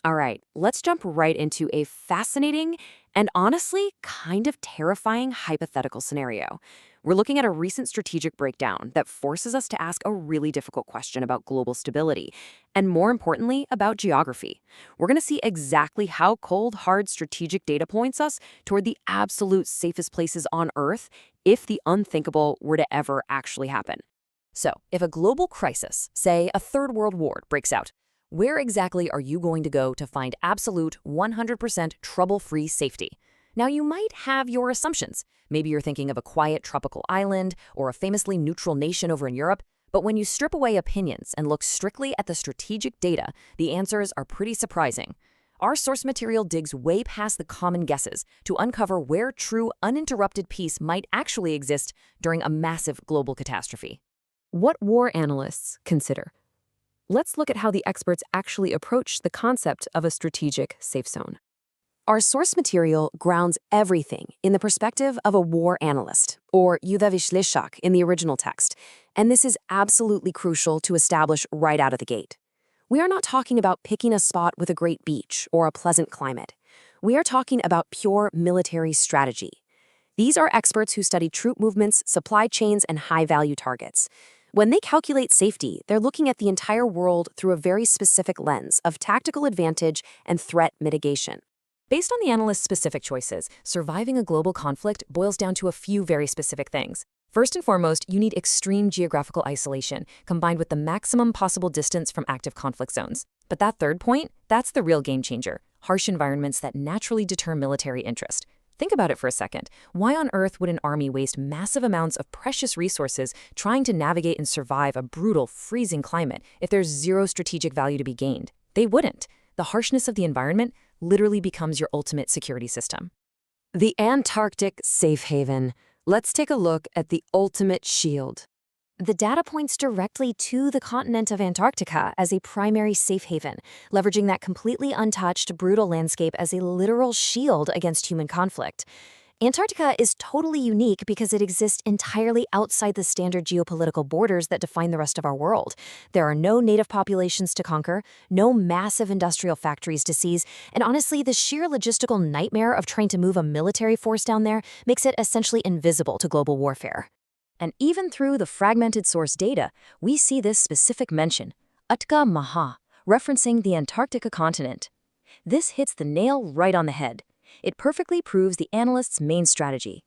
All right, let's jump right into a fascinating and honestly kind of terrifying hypothetical scenario. We're looking at a recent strategic breakdown that forces us to ask a really difficult question about global stability, and more importantly, about geography. We're going to see exactly how cold, hard strategic data points us toward the absolute safest places on Earth if the unthinkable were to ever actually happen. So, if a global crisis, say a third world war, breaks out, where exactly are you going to go to find absolute 100% trouble-free safety? Now, you might have your assumptions. Maybe you're thinking of a quiet tropical island or a famously neutral nation over in Europe. But when you strip away opinions and look strictly at the strategic data, the answers are pretty surprising. Our source material digs way past the common guesses to uncover where true uninterrupted peace might actually exist during a massive global catastrophe. What war analysts consider. Let's look at how the experts actually approach the concept of a strategic safe zone. Our source material grounds everything in the perspective of a war analyst, or Yudavish in the original text, and this is absolutely crucial to establish right out of the gate. We are not talking about picking a spot with a great beach or a pleasant climate. We are talking about pure military strategy. These are experts who study troop movements, supply chains, and high-value targets. When they calculate safety, they're looking at the entire world through a very specific lens of tactical advantage and threat mitigation. Based on the analyst's specific choices, surviving a global conflict boils down to a few very specific things. First and foremost, you need extreme geographical isolation, combined with the maximum possible distance from active conflict zones. But that third point, that's the real game changer: harsh environments that naturally deter military interest. Think about it for a second. Why on earth would an army waste massive amounts of precious resources trying to navigate and survive a brutal, freezing climate if there's zero strategic value to be gained? They wouldn't. The harshness of the environment literally becomes your ultimate security system. The Antarctic safe haven. Let's take a look at the ultimate shield. The data points directly to the continent of Antarctica as a primary safe haven, leveraging that completely untouched, brutal landscape as a literal shield against human conflict. Antarctica is totally unique because it exists entirely outside the standard geopolitical borders that define the rest of our world. There are no native populations to conquer, no massive industrial factories to seize, and honestly, the sheer logistical nightmare of trying to move a military force down there makes it essentially invisible to global warfare. And even through the fragmented source data, we see this specific mention, Utka Maha, referencing the Antarctica continent. This hits the nail right on the head. It perfectly proves the analyst's main strategy.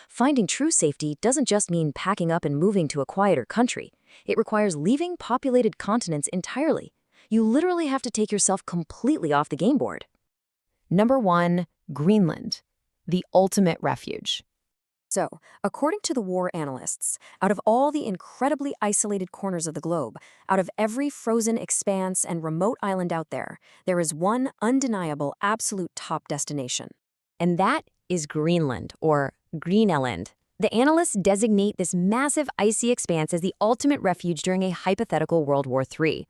Finding true safety doesn't just mean packing up and moving to a quieter country. It requires leaving populated continents entirely. You literally have to take yourself completely off the game board. Number 1, Greenland, the ultimate refuge. So, according to the war analysts, out of all the incredibly isolated corners of the globe, out of every frozen expanse and remote island out there, there is one undeniable absolute top destination. And that is Greenland, or Greenland. The analysts designate this massive icy expanse as the ultimate refuge during a hypothetical World War III.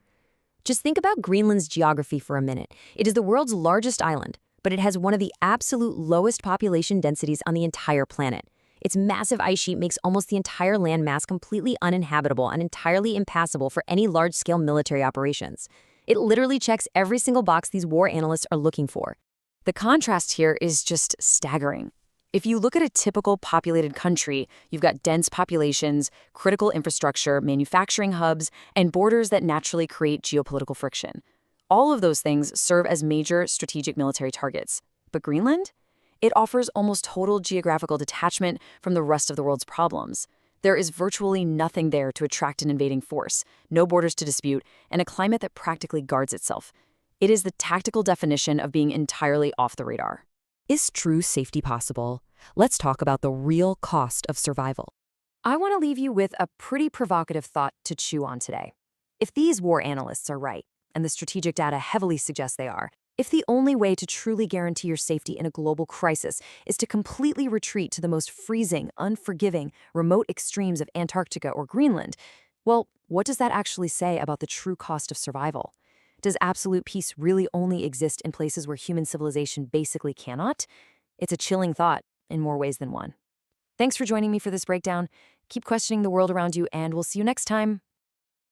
Just think about Greenland's geography for a minute. It is the world's largest island, but it has one of the absolute lowest population densities on the entire planet. Its massive ice sheet makes almost the entire landmass completely uninhabitable and entirely impassable for any large-scale military operations. It literally checks every single box these war analysts are looking for. The contrast here is just staggering. If you look at a typical populated country, you've got dense populations, critical infrastructure, manufacturing hubs, and borders that naturally create geopolitical friction. All of those things serve as major strategic military targets. But Greenland? It offers almost total geographical detachment from the rest of the world's problems. There is virtually nothing there to attract an invading force, no borders to dispute, and a climate that practically guards itself. It is the tactical definition of being entirely off the radar. Is true safety possible? Let's talk about the real cost of survival. I want to leave you with a pretty provocative thought to chew on today. If these war analysts are right, and the strategic data heavily suggests they are, if the only way to truly guarantee your safety in a global crisis is to completely retreat to the most freezing, unforgiving, remote extremes of Antarctica or Greenland, well, what does that actually say about the true cost of survival? Does absolute peace really only exist in places where human civilization basically cannot? It's a chilling thought in more ways than one. Thanks for joining me for this breakdown. Keep questioning the world around you, and we'll see you next time.